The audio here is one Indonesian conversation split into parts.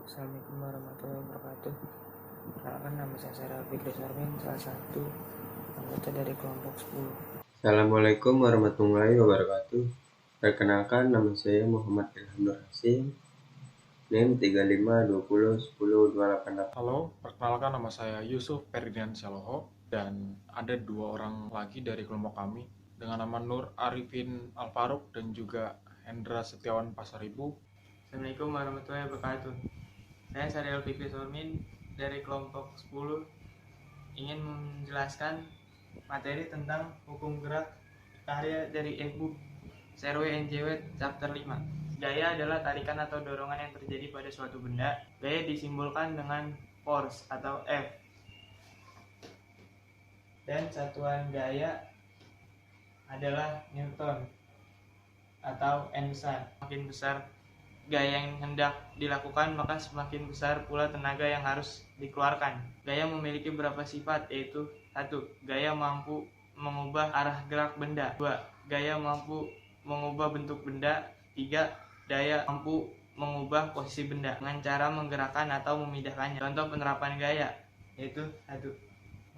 Assalamualaikum warahmatullahi wabarakatuh. Perkenalkan, nama saya Sarah Fikri Sarmin, salah satu anggota dari kelompok 10. Assalamualaikum warahmatullahi wabarakatuh. Perkenalkan, nama saya Muhammad Ilham Nur Hasim, NIM 35201028. Halo, perkenalkan nama saya Yusuf Ferdinand Syaloho dan ada dua orang lagi dari kelompok kami dengan nama Nur Arifin Alfaruk dan juga Hendra Setiawan Pasaribu. Assalamualaikum warahmatullahi wabarakatuh. Saya Syariel Fikri Sormin dari kelompok 10 ingin menjelaskan materi tentang hukum gerak karya dari e-book Serwe NJW chapter 5. Gaya adalah tarikan atau dorongan yang terjadi pada suatu benda. Gaya disimbolkan dengan force atau F. Dan satuan gaya adalah Newton atau N besar. Makin besar gaya yang hendak dilakukan, maka semakin besar pula tenaga yang harus dikeluarkan. Gaya memiliki beberapa sifat, yaitu 1. Gaya mampu mengubah arah gerak benda. 2. Gaya mampu mengubah bentuk benda. 3. Daya mampu mengubah posisi benda dengan cara menggerakkan atau memindahkannya. Contoh penerapan gaya yaitu 1.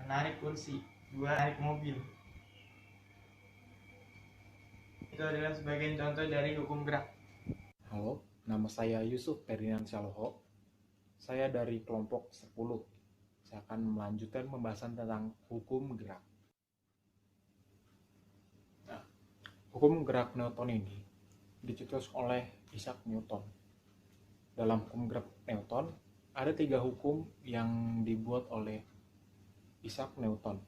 Menarik kursi. 2. Menarik mobil. Itu adalah sebagian contoh dari hukum gerak. Halo, nama saya Yusuf Ferdinand Syaloho. Saya dari kelompok 10. Saya akan melanjutkan pembahasan tentang hukum gerak. Nah, hukum gerak Newton ini dicetus oleh Isaac Newton. Dalam hukum gerak Newton, ada 3 hukum yang dibuat oleh Isaac Newton.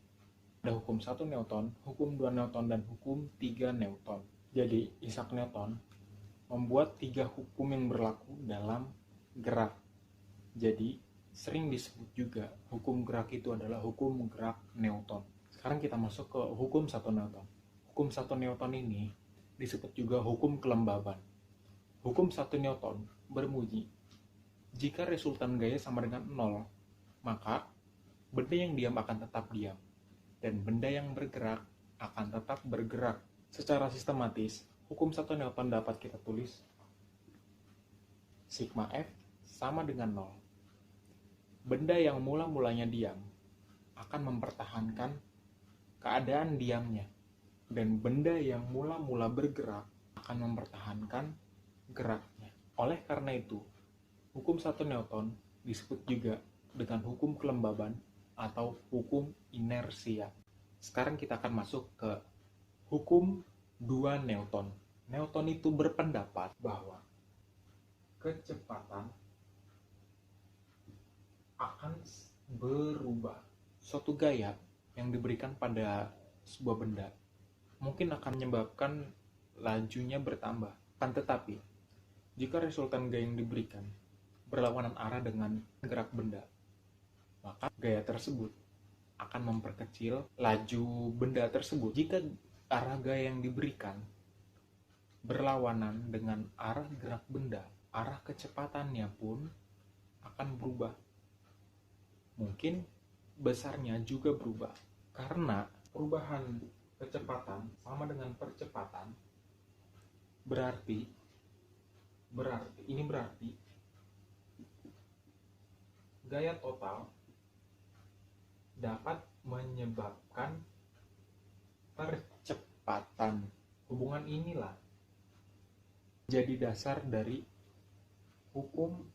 Ada hukum 1 Newton, hukum 2 Newton, dan hukum 3 Newton. Jadi, Isaac Newton membuat 3 hukum yang berlaku dalam gerak. Jadi, sering disebut juga hukum gerak itu adalah hukum gerak Newton. Sekarang kita masuk ke hukum 1 Newton. Hukum 1 Newton ini disebut juga hukum kelembaban. Hukum 1 Newton berbunyi, jika resultan gaya sama dengan 0, maka benda yang diam akan tetap diam, dan benda yang bergerak akan tetap bergerak. Secara sistematis, hukum 1 Newton dapat kita tulis sigma F sama dengan 0. Benda yang mula-mulanya diam akan mempertahankan keadaan diamnya, dan benda yang mula-mula bergerak akan mempertahankan geraknya. Oleh karena itu, hukum 1 Newton disebut juga dengan hukum kelembaban atau hukum inersia. Sekarang kita akan masuk ke hukum 2 Newton. Newton itu berpendapat bahwa kecepatan akan berubah. Suatu gaya yang diberikan pada sebuah benda mungkin akan menyebabkan lajunya bertambah. Akan tetapi, jika resultan gaya yang diberikan berlawanan arah dengan gerak benda, maka gaya tersebut akan memperkecil laju benda tersebut. Jika arah gaya yang diberikan berlawanan dengan arah gerak benda, arah kecepatannya pun akan berubah. Mungkin besarnya juga berubah. Karena perubahan kecepatan sama dengan percepatan berarti gaya total dapat menyebabkan percepatan. Hubungan inilah jadi dasar dari hukum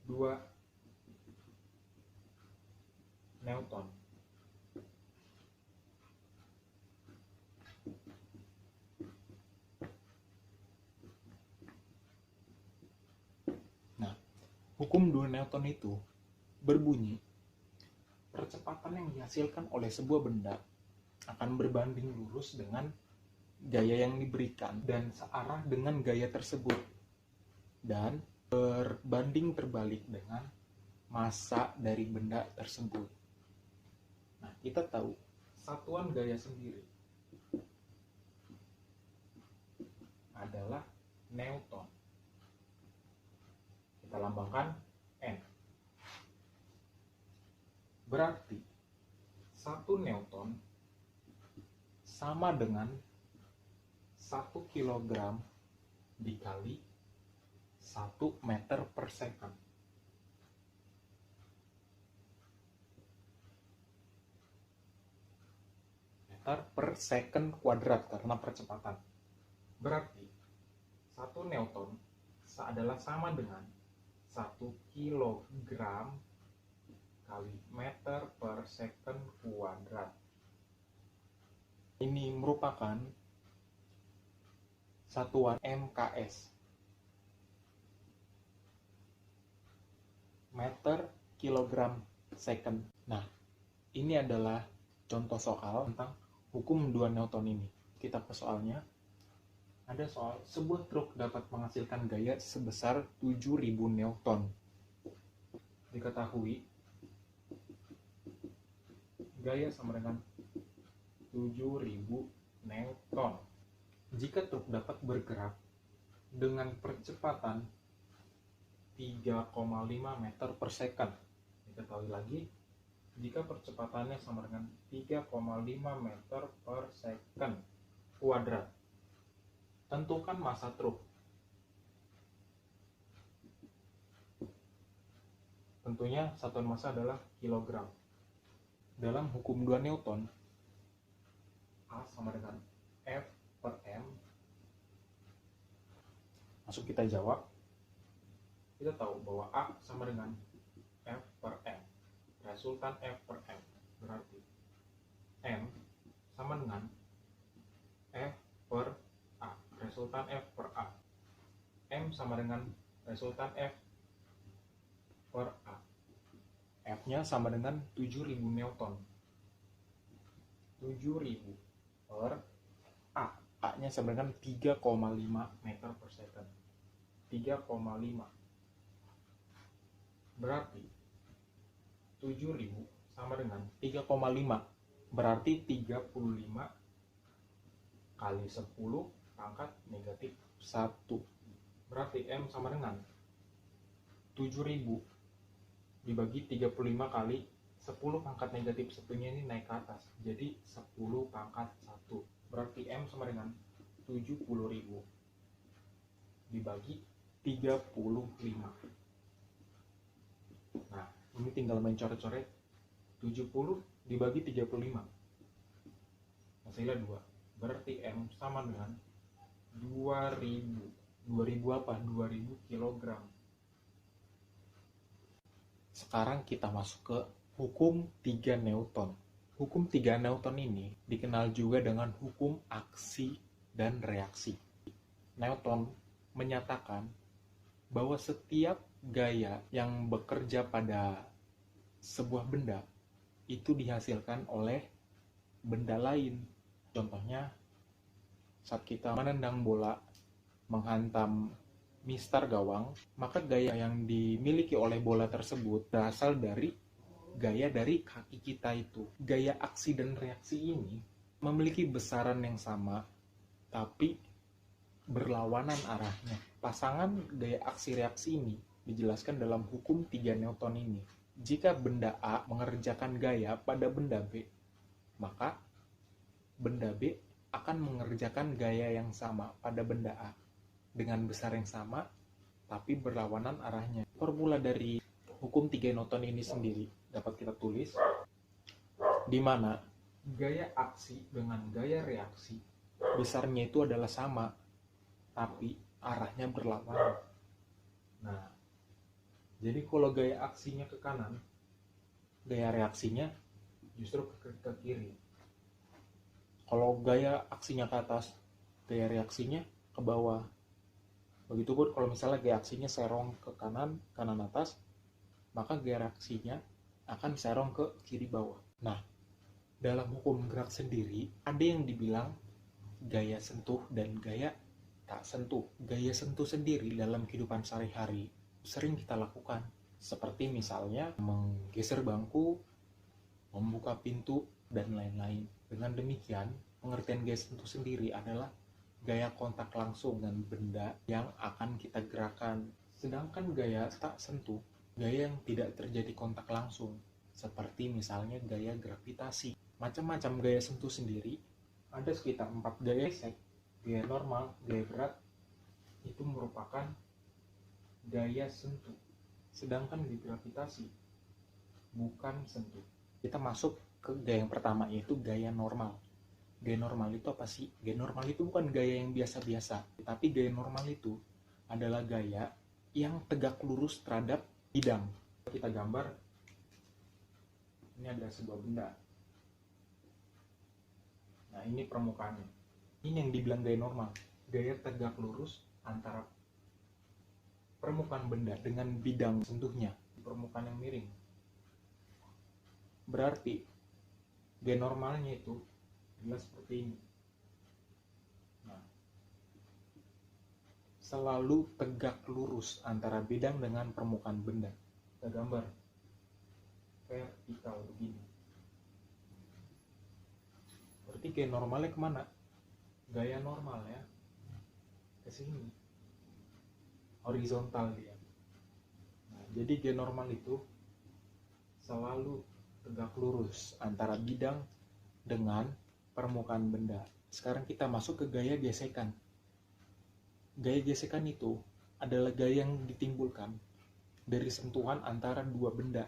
2 Newton. Nah, hukum 2 Newton itu berbunyi, percepatan yang dihasilkan oleh sebuah benda akan berbanding lurus dengan gaya yang diberikan dan searah dengan gaya tersebut, dan berbanding terbalik dengan massa dari benda tersebut. Nah, kita tahu satuan gaya sendiri adalah Newton. Kita lambangkan N. Berarti 1 Newton sama dengan 1 kg dikali 1 meter per second. Meter per second kuadrat karena percepatan. Berarti 1 Newton adalah sama dengan 1 kilogram kali meter per second kuadrat. Ini merupakan satuan MKS, meter kilogram second. Nah, ini adalah contoh soal tentang hukum 2 Newton ini. Kita ke soalnya. Ada soal, sebuah truk dapat menghasilkan gaya sebesar 7.000 Newton. Diketahui, gaya sama dengan 7.000 Newton. Jika truk dapat bergerak dengan percepatan 3,5 meter per second. Diketahui lagi, jika percepatannya sama dengan 3,5 meter per second kuadrat. Tentukan massa truk. Tentunya satuan massa adalah kilogram. Dalam hukum 2 Newton, A sama dengan F per M. Masuk kita jawab. Kita tahu bahwa A sama dengan F per M. Resultan F per M. Berarti M sama dengan F per A. Resultan F per A. M sama dengan resultan F per A. F-nya sama dengan 7.000 Newton. 7.000 per A. A-nya sama dengan 3,5 meter per second. 3,5. Berarti 7.000 sama dengan 3,5. Berarti 35 kali 10 pangkat negatif 1. Berarti M sama dengan 7.000 dibagi 35 kali 10 pangkat negatif 1-nya ini naik ke atas. Jadi 10 pangkat 1. Berarti M sama dengan 70.000 dibagi 35. Nah, ini tinggal main coret-coret. 70 dibagi 35. Hasilnya 2. Berarti M sama dengan 2000. 2000 apa? 2000 kilogram. Sekarang kita masuk ke hukum 3 Newton. Hukum 3 Newton ini dikenal juga dengan hukum aksi dan reaksi. Newton menyatakan bahwa setiap gaya yang bekerja pada sebuah benda itu dihasilkan oleh benda lain. Contohnya, saat kita menendang bola menghantam mistar gawang, maka gaya yang dimiliki oleh bola tersebut berasal dari gaya dari kaki kita itu. Gaya aksi dan reaksi ini memiliki besaran yang sama, tapi berlawanan arahnya. Pasangan gaya aksi reaksi ini dijelaskan dalam hukum 3 Newton ini. Jika benda A mengerjakan gaya pada benda B, maka benda B akan mengerjakan gaya yang sama pada benda A dengan besar yang sama, tapi berlawanan arahnya. Formula dari hukum 3 Newton ini sendiri dapat kita tulis, di mana gaya aksi dengan gaya reaksi besarnya itu adalah sama, tapi arahnya berlawanan. Nah, jadi kalau gaya aksinya ke kanan, gaya reaksinya justru ke kiri. Kalau gaya aksinya ke atas, gaya reaksinya ke bawah. Begitupun kalau misalnya gaya aksinya serong ke kanan, kanan atas, maka gaya reaksinya akan serong ke kiri bawah. Nah, dalam hukum gerak sendiri, ada yang dibilang gaya sentuh dan gaya tak sentuh. Gaya sentuh sendiri dalam kehidupan sehari-hari sering kita lakukan. Seperti misalnya menggeser bangku, membuka pintu, dan lain-lain. Dengan demikian, pengertian gaya sentuh sendiri adalah gaya kontak langsung dengan benda yang akan kita gerakan. Sedangkan gaya tak sentuh, gaya yang tidak terjadi kontak langsung, seperti misalnya gaya gravitasi. Macam-macam gaya sentuh sendiri, ada sekitar 4 gaya. Gaya normal, gaya berat, itu merupakan gaya sentuh. Sedangkan di gravitasi bukan sentuh. Kita masuk ke gaya yang pertama, yaitu gaya normal. Gaya normal itu apa sih? Gaya normal itu bukan gaya yang biasa-biasa, tapi gaya normal itu adalah gaya yang tegak lurus terhadap bidang. Kita gambar, ini ada sebuah benda. Nah, ini permukaannya. Ini yang dibilang gaya normal. Gaya tegak lurus antara permukaan benda dengan bidang sentuhnya di permukaan yang miring. Berarti gaya normalnya itu adalah seperti ini. Nah, selalu tegak lurus antara bidang dengan permukaan benda. Kita gambar vertikal begini. Berarti gaya normalnya kemana? Gaya normal ya, ke sini, horizontal dia. Nah, jadi gaya normal itu selalu tegak lurus antara bidang dengan permukaan benda. Sekarang kita masuk ke gaya gesekan. Gaya gesekan itu adalah gaya yang ditimbulkan dari sentuhan antara dua benda.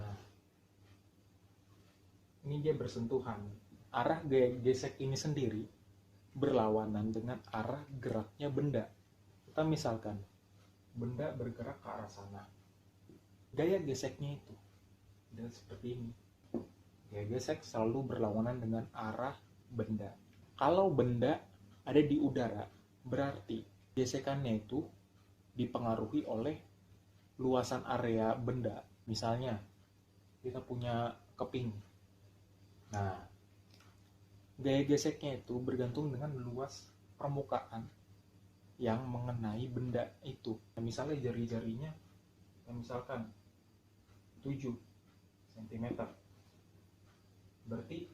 Ini dia bersentuhan. Arah gaya gesek ini sendiri berlawanan dengan arah geraknya benda. Kita misalkan benda bergerak ke arah sana, gaya geseknya itu adalah seperti ini. Gaya gesek selalu berlawanan dengan arah benda. Kalau benda ada di udara, berarti gesekannya itu dipengaruhi oleh luasan area benda. Misalnya kita punya keping. Nah, gaya geseknya itu bergantung dengan luas permukaan yang mengenai benda itu. Misalnya jari-jarinya, misalkan 7 cm. Berarti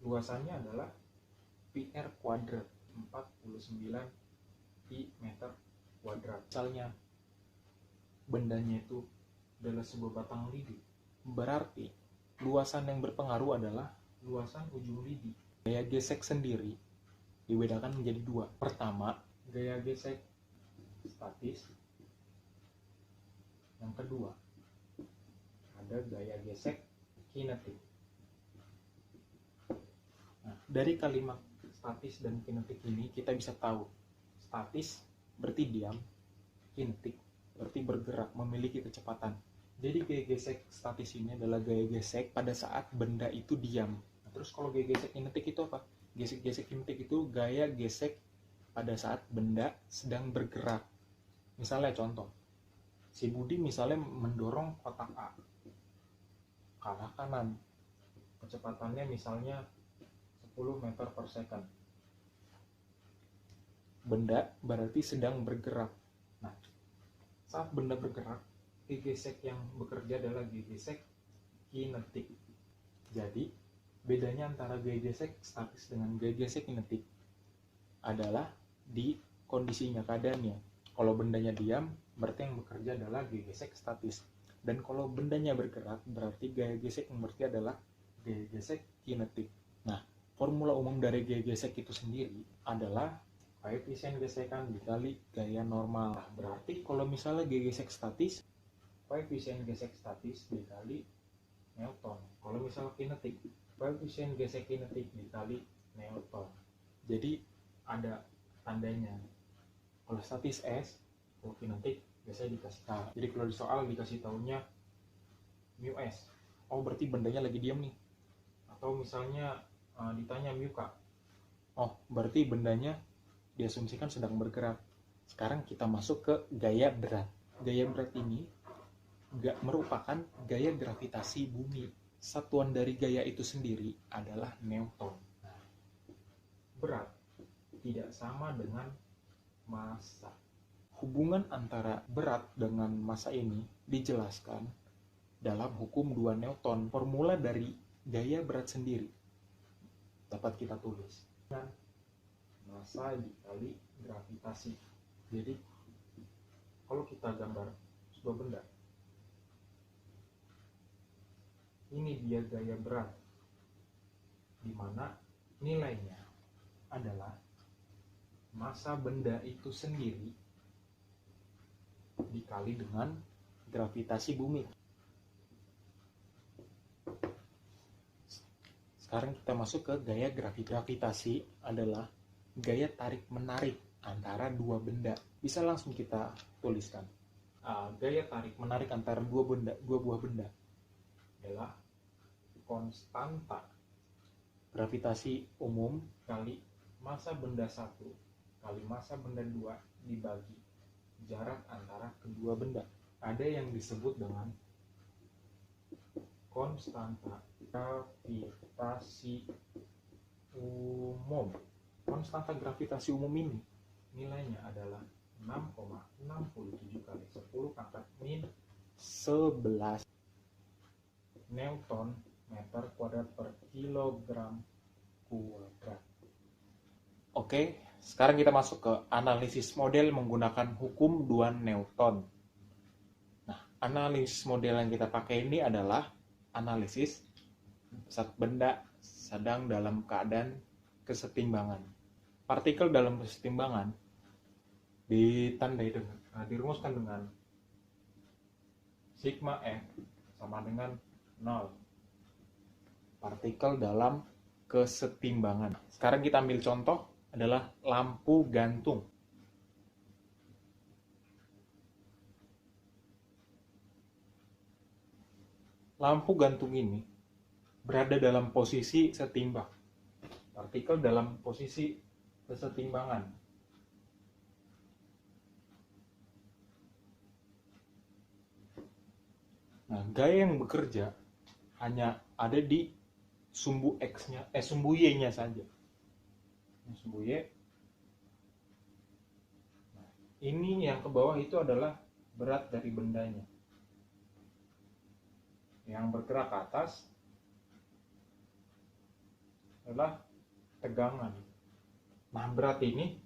luasannya adalah PR kuadrat, 49 pi meter kuadrat. Misalnya bendanya itu adalah sebuah batang lidi, berarti luasan yang berpengaruh adalah luasan ujung lidi. Gaya gesek sendiri dibedakan menjadi dua. Pertama, gaya gesek statis. Yang kedua, ada gaya gesek kinetik. Nah, dari kalimat statis dan kinetik ini kita bisa tahu, statis berarti diam, kinetik berarti bergerak, memiliki kecepatan. Jadi gaya gesek statis ini adalah gaya gesek pada saat benda itu diam. Nah, terus kalau gaya gesek kinetik itu apa? Gesek kinetik itu gaya gesek pada saat benda sedang bergerak. Misalnya contoh, si Budi misalnya mendorong kotak A ke arah kanan. Kecepatannya misalnya 10 meter per second. Benda berarti sedang bergerak. Nah, saat benda bergerak, gaya gesek yang bekerja adalah gaya gesek kinetik. Jadi, bedanya antara gaya gesek statis dengan gaya gesek kinetik adalah di kondisinya, keadaannya. Kalau bendanya diam, berarti yang bekerja adalah gaya gesek statis. Dan kalau bendanya bergerak, berarti gaya gesek yang bekerja adalah gaya gesek kinetik. Nah, formula umum dari gaya gesek itu sendiri adalah koefisien gesekan dikali gaya normal. Nah, berarti kalau misalnya gaya gesek statis, koefisien gesek statis dikali Newton. Kalau misalnya kinetik, koefisien gesek kinetik dikali Newton. Jadi ada tandanya. Kalau statis S, kalau kinetik biasanya dikasih K. Jadi kalau di soal dikasih tahunya mu S, oh berarti bendanya lagi diam nih. Atau misalnya ditanya mu K, oh berarti bendanya diasumsikan sedang bergerak. Sekarang kita masuk ke gaya berat. Gaya berat ini merupakan gaya gravitasi bumi. Satuan dari gaya itu sendiri adalah Newton. Berat tidak sama dengan massa. Hubungan antara berat dengan massa ini dijelaskan dalam hukum 2 Newton. Formula dari gaya berat sendiri dapat kita tulis dengan massa dikali gravitasi. Jadi kalau kita gambar sebuah benda, ini dia gaya berat, di mana nilainya adalah massa benda itu sendiri dikali dengan gravitasi bumi. Sekarang kita masuk ke gaya gravitasi adalah gaya tarik-menarik antara dua benda. Bisa langsung kita tuliskan. Gaya tarik-menarik antara dua buah benda adalah konstanta gravitasi umum kali massa benda 1 kali massa benda 2 dibagi jarak antara kedua benda. Ada yang disebut dengan konstanta gravitasi umum. Konstanta gravitasi umum ini nilainya adalah 6,67 kali 10 pangkat min 11 Newton meter kuadrat per kilogram kuadrat. Oke, sekarang kita masuk ke analisis model menggunakan hukum 2 Newton. Nah, analisis model yang kita pakai ini adalah analisis saat benda sedang dalam keadaan kesetimbangan. Partikel dalam kesetimbangan dirumuskan dengan sigma F sama dengan 0. Partikel dalam kesetimbangan. Sekarang kita ambil contoh adalah lampu gantung. Lampu gantung ini berada dalam posisi setimbang. Partikel dalam posisi kesetimbangan. Nah, gaya yang bekerja hanya ada di sumbu X-nya, sumbu Y-nya saja. Sumbu Y. Nah, ini yang ke bawah itu adalah berat dari bendanya. Yang bergerak ke atas adalah tegangan. Nah, berat ini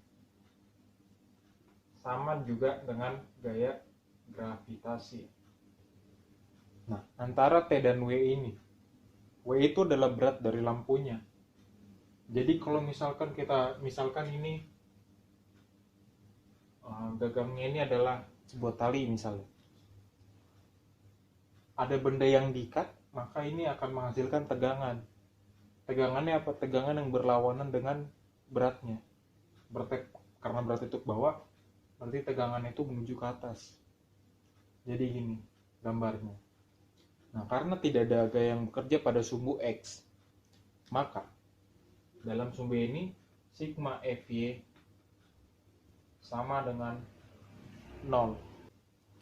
sama juga dengan gaya gravitasi. Nah, antara T dan W ini, W itu adalah berat dari lampunya. Jadi kalau misalkan ini gagangnya ini adalah sebuah tali misalnya. Ada benda yang diikat, maka ini akan menghasilkan tegangan. Tegangannya apa? Tegangan yang berlawanan dengan beratnya. Karena berat itu ke bawah, berarti tegangan itu menuju ke atas. Jadi gini gambarnya. Nah, karena tidak ada gaya yang bekerja pada sumbu X, maka dalam sumbu ini sigma Fy sama dengan 0.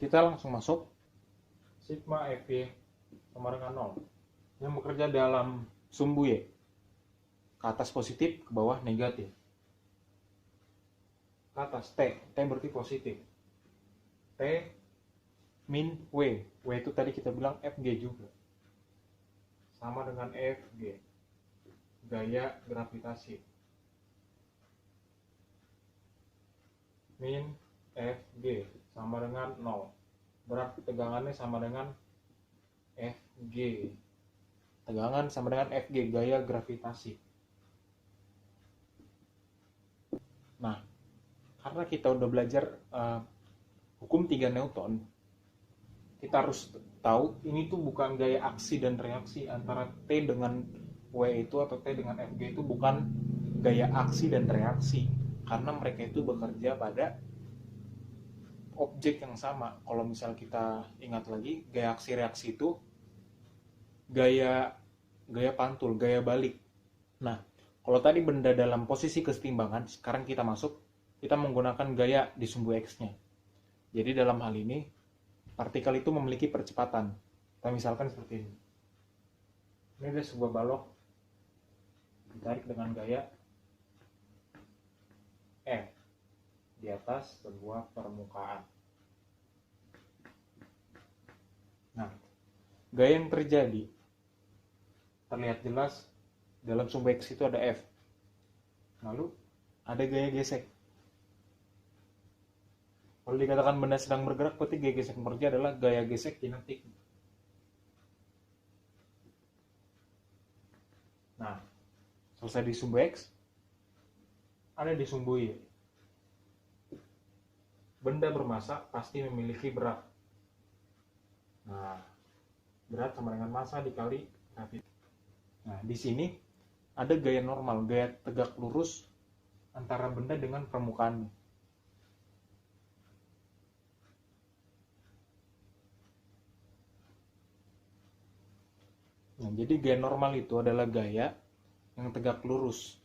Kita langsung masuk. Sigma Fy sama dengan 0. Yang bekerja dalam sumbu Y, ke atas positif, ke bawah negatif. Ke atas T berarti positif. T min W itu tadi kita bilang Fg juga. Sama dengan Fg. Gaya gravitasi. Min Fg sama dengan 0. Berat tegangannya sama dengan Fg. Tegangan sama dengan Fg, gaya gravitasi. Nah, karena kita udah belajar hukum 3 Newton, kita harus tahu ini tuh bukan gaya aksi dan reaksi antara T dengan W itu atau T dengan Fg itu bukan gaya aksi dan reaksi, karena mereka itu bekerja pada objek yang sama. Kalau misal kita ingat lagi, gaya aksi reaksi itu gaya pantul, gaya balik. Nah, kalau tadi benda dalam posisi kesetimbangan, sekarang kita menggunakan gaya di sumbu X-nya. Jadi dalam hal ini partikel itu memiliki percepatan. Kita misalkan seperti ini. Ini ada sebuah balok ditarik dengan gaya F di atas sebuah permukaan. Nah, gaya yang terjadi terlihat jelas dalam sumbu X itu ada F. Lalu ada gaya gesek. Kalau dikatakan benda sedang bergerak, berarti gaya gesek yang bekerja adalah gaya gesek kinetik. Nah, selesai di sumbu X, ada di sumbu Y. benda bermassa pasti memiliki berat. Nah, berat sama dengan massa dikali gravitasi. Nah, di sini ada gaya normal, gaya tegak lurus antara benda dengan permukaannya. Nah, jadi gaya normal itu adalah gaya yang tegak lurus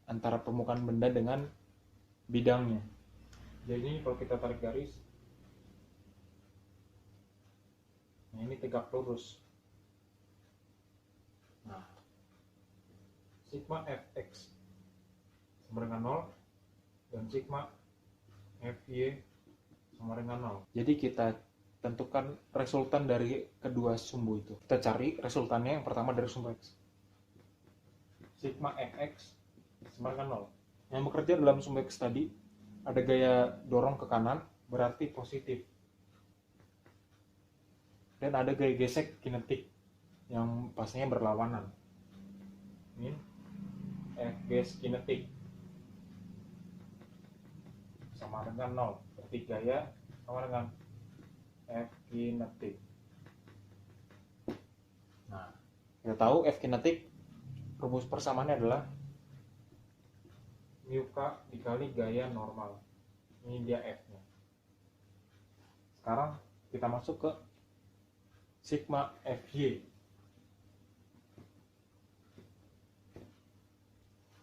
antara permukaan benda dengan bidangnya. Jadi kalau kita tarik garis, nah ini tegak lurus. Nah, sigma fx sama dengan 0 dan sigma fy sama dengan 0. Jadi kita tentukan resultan dari kedua sumbu itu. Kita cari resultannya yang pertama dari sumbu x. Sigma fx sama dengan 0. Yang bekerja dalam sumbu x tadi ada gaya dorong ke kanan, berarti positif. Dan ada gaya gesek kinetik yang pastinya berlawanan. Ini F kinetik sama dengan 0. Berarti gaya sama dengan F kinetik. Nah, kita tahu F kinetik rumus persamaannya adalah mu k dikali gaya normal. Ini dia F-nya. Sekarang kita masuk ke sigma Fy.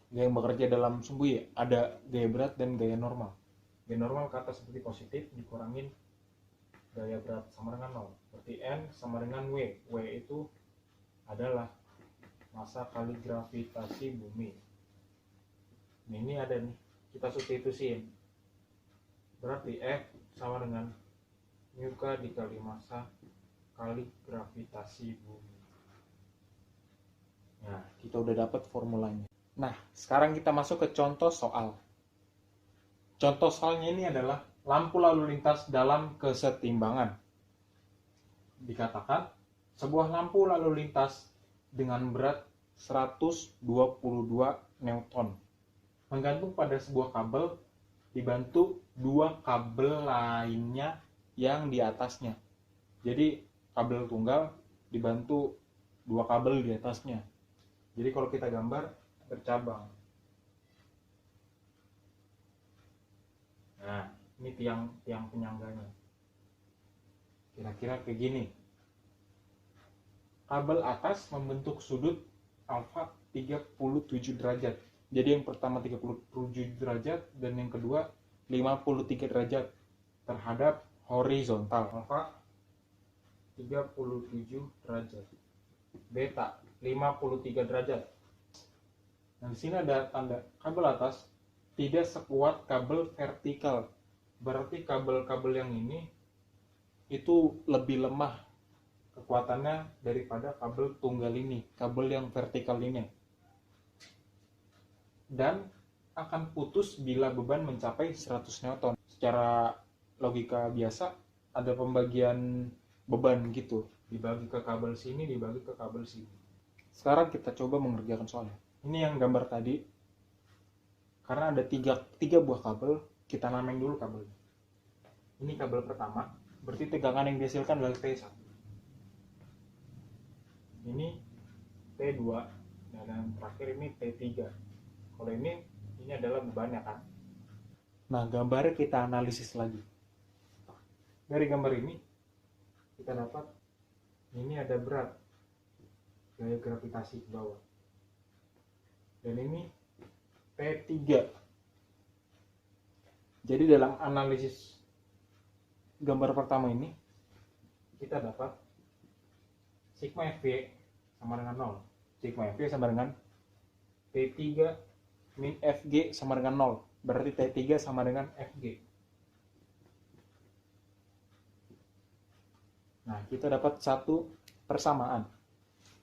Gaya yang bekerja dalam sumbu Y ada gaya berat dan gaya normal. Gaya normal ke atas seperti positif dikurangin gaya berat sama dengan 0. Berarti N sama dengan W. W itu adalah massa kali gravitasi bumi. Ini ada nih, kita substitusiin. Berarti F sama dengan mu k dikali massa kali gravitasi bumi. Nah, kita udah dapat formulanya. Nah, sekarang kita masuk ke contoh soal. Contoh soalnya ini adalah lampu lalu lintas dalam kesetimbangan. Dikatakan, sebuah lampu lalu lintas dengan berat 122 Newton menggantung pada sebuah kabel dibantu dua kabel lainnya yang di atasnya. Jadi kabel tunggal dibantu dua kabel di atasnya. Jadi kalau kita gambar bercabang. Nah, ini tiang penyangganya. Kira-kira kayak gini. Kabel atas membentuk sudut alfa 37 derajat. Jadi yang pertama 37 derajat dan yang kedua 53 derajat terhadap horizontal. Alfa 37 derajat. Beta 53 derajat. Nah, di sini ada tanda kabel atas tidak sekuat kabel vertikal. Berarti kabel-kabel yang ini itu lebih lemah kekuatannya daripada kabel tunggal ini, kabel yang vertikal ini. Dan akan putus bila beban mencapai 100 Newton. Secara logika biasa ada pembagian beban gitu, dibagi ke kabel sini, dibagi ke kabel sini. Sekarang kita coba mengerjakan soalnya. Ini yang gambar tadi, karena ada tiga buah kabel, kita namain dulu kabelnya. Ini kabel pertama, berarti tegangan yang dihasilkan adalah T1. Ini T2, dan yang terakhir ini T3. Kalau ini adalah bebannya kan. Nah, gambarnya kita analisis lagi. Dari gambar ini kita dapat ini ada berat, gaya gravitasi ke bawah. Dan ini T3. Jadi dalam analisis gambar pertama ini kita dapat sigma Fy sama dengan 0. Sigma Fy sama dengan T3 min Fg sama dengan 0. Berarti T3 sama dengan Fg. Nah, kita dapat satu persamaan.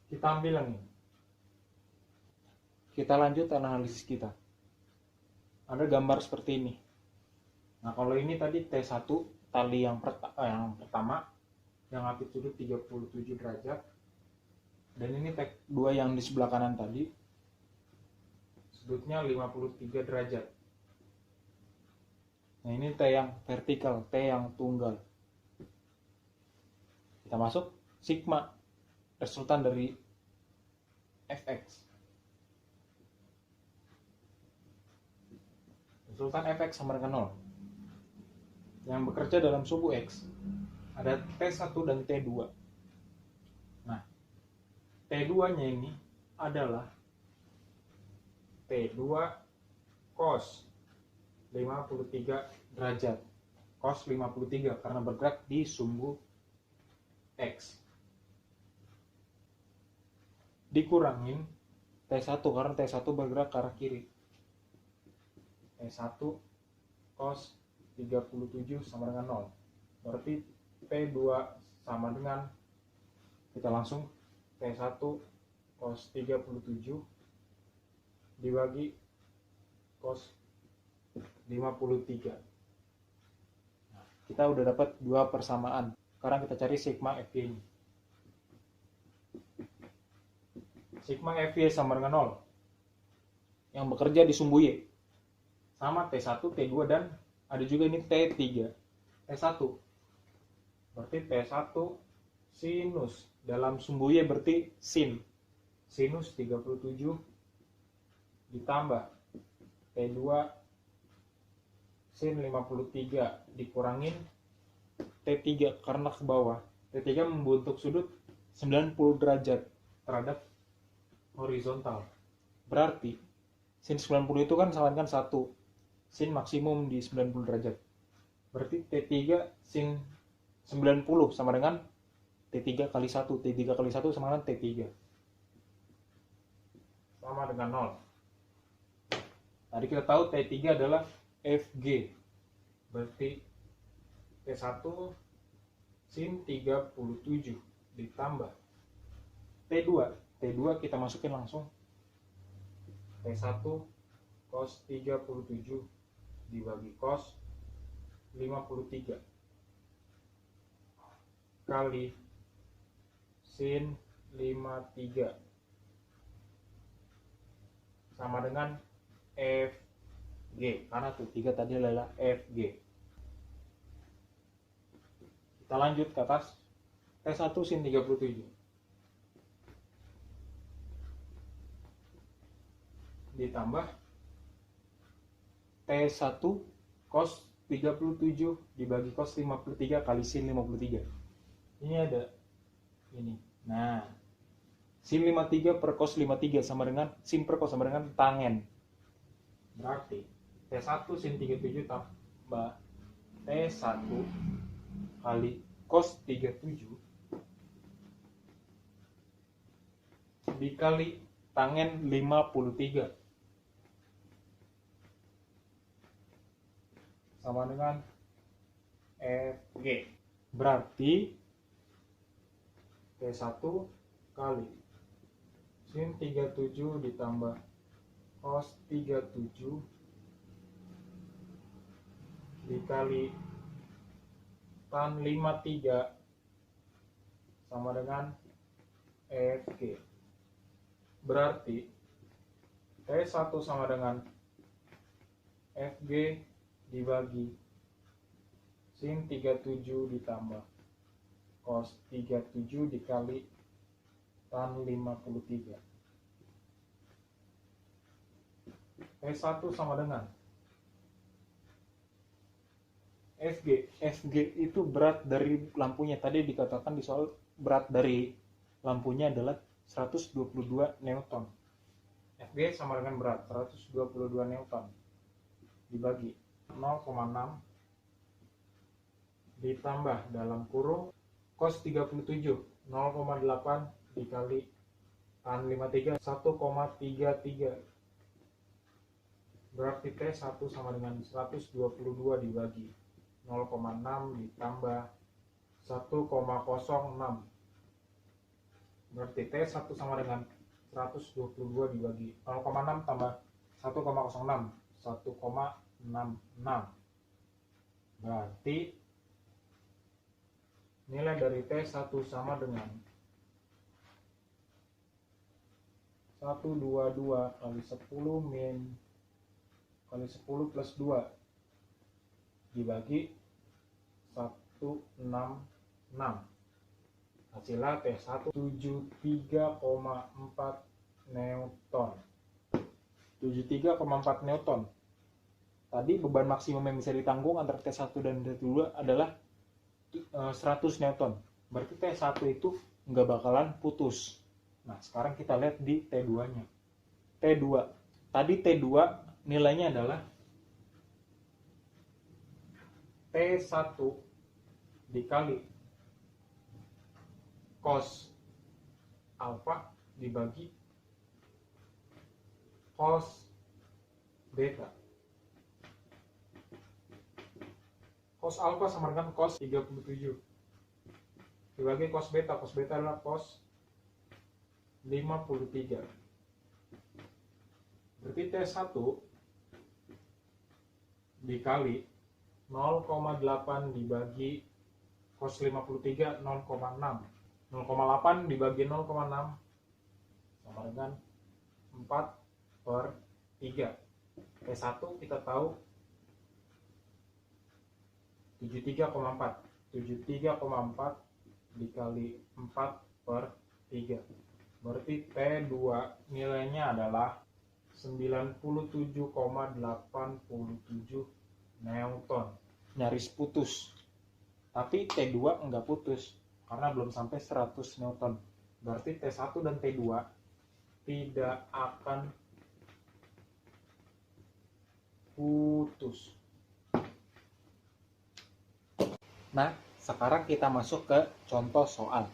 Kita ambil yang ini. Kita lanjut analisis kita. Ada gambar seperti ini. Nah, kalau ini tadi T1, tali yang pertama, yang ambil sudut 37 derajat. Dan ini T2 yang di sebelah kanan tadi, sudutnya 53 derajat. Nah ini T yang vertikal, T yang tunggal. Kita masuk sigma, resultan dari fx. Resultan fx sama dengan 0. Yang bekerja dalam sumbu x ada T1 dan T2. Nah, T2-nya ini adalah T2 cos 53 derajat. Cos 53 karena bergerak di sumbu X. Dikurangin T1 karena T1 bergerak ke arah kiri. T1 cos 37 sama dengan 0. Berarti T2 sama dengan, kita langsung T1 cos 37 dibagi cos 53. Nah, kita udah dapat dua persamaan. Sekarang kita cari sigma Fy. Sigma Fy sama dengan 0. Yang bekerja di sumbu Y. Sama T1, T2 dan ada juga ini T3. T1. Berarti T1 sinus. Dalam sumbu Y berarti sin. Sinus 37 ditambah T2 sin 53 dikurangin T3 karena ke bawah. T3 membentuk sudut 90 derajat terhadap horizontal. Berarti sin 90 itu kan sama dengan 1. Sin maksimum di 90 derajat. Berarti T3 sin 90 sama dengan T3 kali 1. T3 kali 1 sama dengan T3. Sama dengan 0. Tadi kita tahu T3 adalah Fg. Berarti T1 sin 37 ditambah T2. T2 kita masukin langsung. T1 cos 37 dibagi cos 53 kali sin 53 sama dengan Fg, karena tuh 3 tadi adalah Fg. Kita lanjut ke atas. T1 sin 37 ditambah T1 cos 37 dibagi cos 53 kali sin 53. Ini ada ini. Nah, sin 53 per cos 53 sama dengan sin per cos sama dengan tangen. Berarti T1 sin 37 tambah T1 kali cos 37 dikali tangen 53 sama dengan Fg. Berarti T1 kali sin 37 ditambah cos 37 dikali tan 53 sama dengan Fg. Berarti T1 sama dengan Fg dibagi sin 37 ditambah cos 37 dikali tan 53. T1 sama dengan Fg. Fg itu berat dari lampunya. Tadi dikatakan di soal berat dari lampunya adalah 122 Newton. Fg sama dengan berat 122 Newton dibagi 0,6 ditambah dalam kurung cos 37 0,8 dikali tan 53 1,33. Berarti T1 sama dengan 122 dibagi 0,6 ditambah 1,06. Berarti T1 sama dengan 122 dibagi 0,6 tambah 1,06 1,66. Berarti nilai dari T1 sama dengan 122 kali 10 min kali 10 plus 2 dibagi 166. Hasilnya T1 73,4 Newton. 73,4 Newton. Tadi beban maksimum yang bisa ditanggung antara T1 dan T2 adalah 100 Newton. Berarti T1 itu nggak bakalan putus. Nah, sekarang kita lihat di T2-nya. T2. Tadi T2 nilainya adalah T1 dikali cos alfa dibagi cos beta. Cos alfa sama dengan cos 37 dibagi cos beta. Cos beta adalah cos 53. Berarti T1 dikali 0,8 dibagi cos 53 0,6. 0,8 dibagi 0,6 sama dengan 4/3. T1 kita tahu 73,4. 73,4 dikali 4/3. Berarti T2 nilainya adalah 97,87 Newton. Nyaris putus. Tapi T2 enggak putus karena belum sampai 100 Newton. Berarti T1 dan T2 tidak akan putus. Nah, sekarang kita masuk ke contoh soal.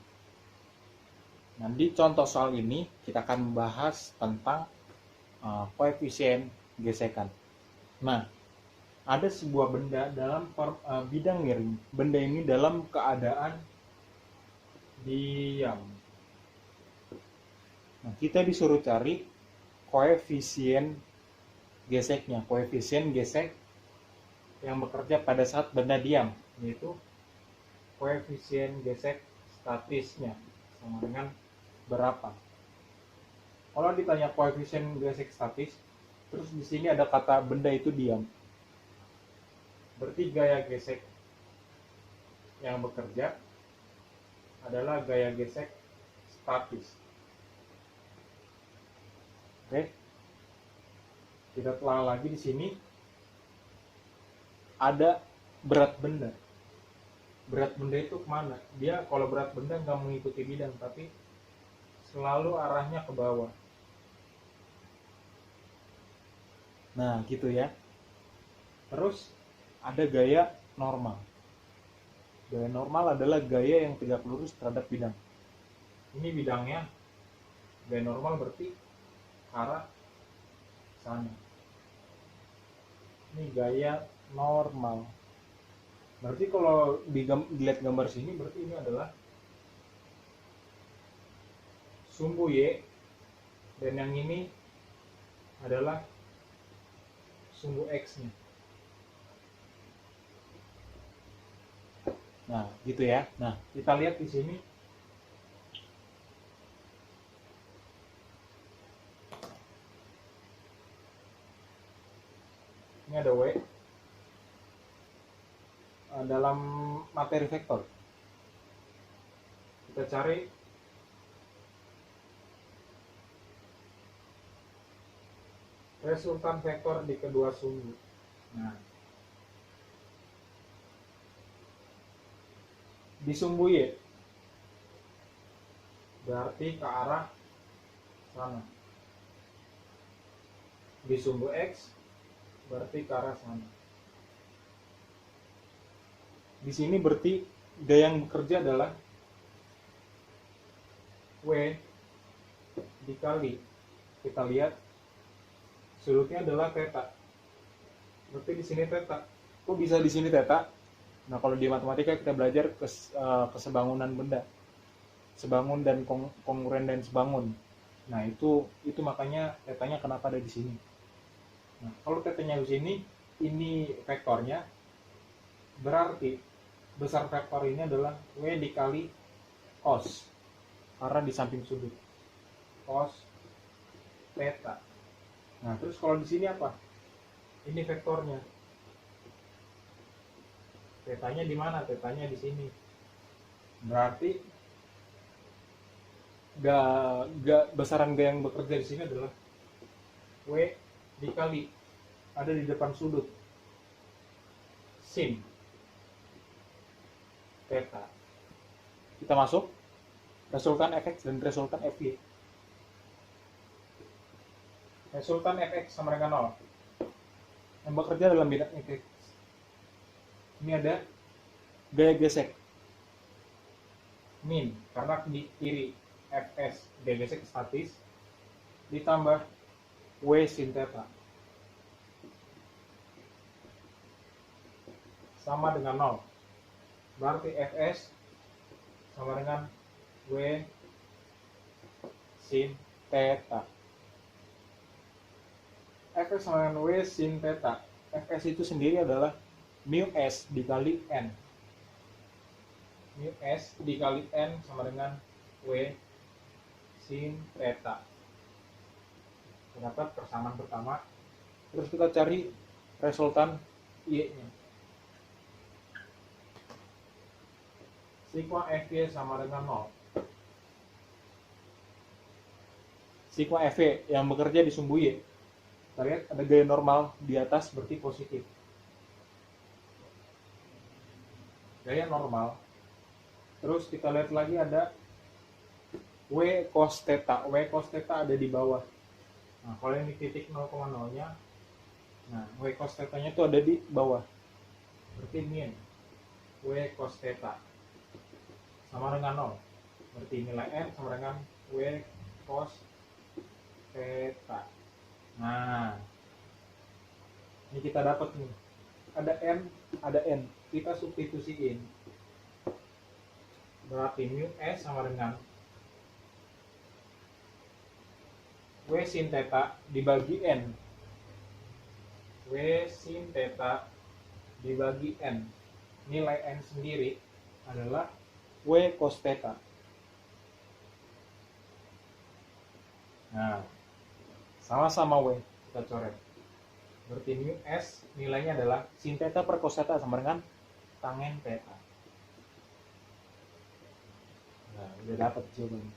Nah, di contoh soal ini kita akan membahas tentang koefisien gesekan. Nah, ada sebuah benda dalam bidang miring. Benda ini dalam keadaan diam. Nah, kita disuruh cari koefisien geseknya. Koefisien gesek yang bekerja pada saat benda diam, yaitu koefisien gesek statisnya sama dengan berapa. Kalau ditanya koefisien gesek statis, terus di sini ada kata benda itu diam. Berarti gaya gesek yang bekerja adalah gaya gesek statis. Oke. Kita telah lagi di sini ada berat benda. Berat benda itu kemana? Dia kalau berat benda nggak mengikuti bidang, tapi selalu arahnya ke bawah. Nah, gitu ya. Terus ada gaya normal. Gaya normal adalah gaya yang tegak lurus terhadap bidang. Ini bidangnya. Gaya normal berarti arah sana. Ini gaya normal. Berarti kalau dilihat gambar sini, berarti ini adalah sumbu Y, dan yang ini adalah sumbu X-nya. Nah, gitu ya. Nah, kita lihat di sini. Ini ada W dalam materi vektor. Kita cari resultan vektor di kedua sumbu. Nah, di sumbu Y berarti ke arah sana. Di sumbu X berarti ke arah sana. Di sini berarti gaya yang bekerja adalah W dikali, kita lihat sudutnya adalah theta. Berarti di sini theta. Kok bisa di sini theta? Nah, kalau di matematika kita belajar kesebangunan benda. Sebangun dan kongruent dan sebangun. Nah, itu makanya tetanya kenapa ada di sini. Nah, kalau tetanya di sini, ini vektornya, berarti besar vektor ini adalah W dikali cos. Karena di samping sudut. Cos theta. Nah, terus kalau di sini apa? Ini vektornya. Tetanya di mana? Tetanya di sini. Berarti besaran G yang bekerja di sini adalah W dikali ada di depan sudut sin theta. Kita masuk resultan fx dan resultan fy. Resultan fx sama dengan 0. Yang bekerja dalam bidang fx. Ini ada gaya gesek min karena di kiri fs gaya gesek statis ditambah w sin theta sama dengan 0. Berarti fs sama dengan w sin theta. Fs sama dengan w sin theta. Fs itu sendiri adalah mu s dikali n. Mu s dikali n sama dengan w sin theta. Kita dapat persamaan pertama. Terus kita cari resultan y-nya. Sigma Fy sama dengan 0. Sigma Fy yang bekerja di sumbu Y. Kita lihat ada gaya normal di atas berarti positif. Gaya normal. Terus kita lihat lagi ada W cos theta. W cos theta ada di bawah. Nah, kalau ini titik 0,0-nya, nah W cos theta-nya itu ada di bawah. Berarti min W cos theta sama dengan 0. Berarti nilai n sama dengan W cos theta. Nah, ini kita dapat nih. Ada n. Kita substitusiin. Berarti mu s sama dengan W sin theta dibagi n. W sin theta dibagi n. Nilai n sendiri adalah W cos theta. Nah, sama-sama W kita coret. Berarti mu s nilainya adalah sin theta per cos theta sama dengan tangen theta. Nah, udah dapat jawabannya.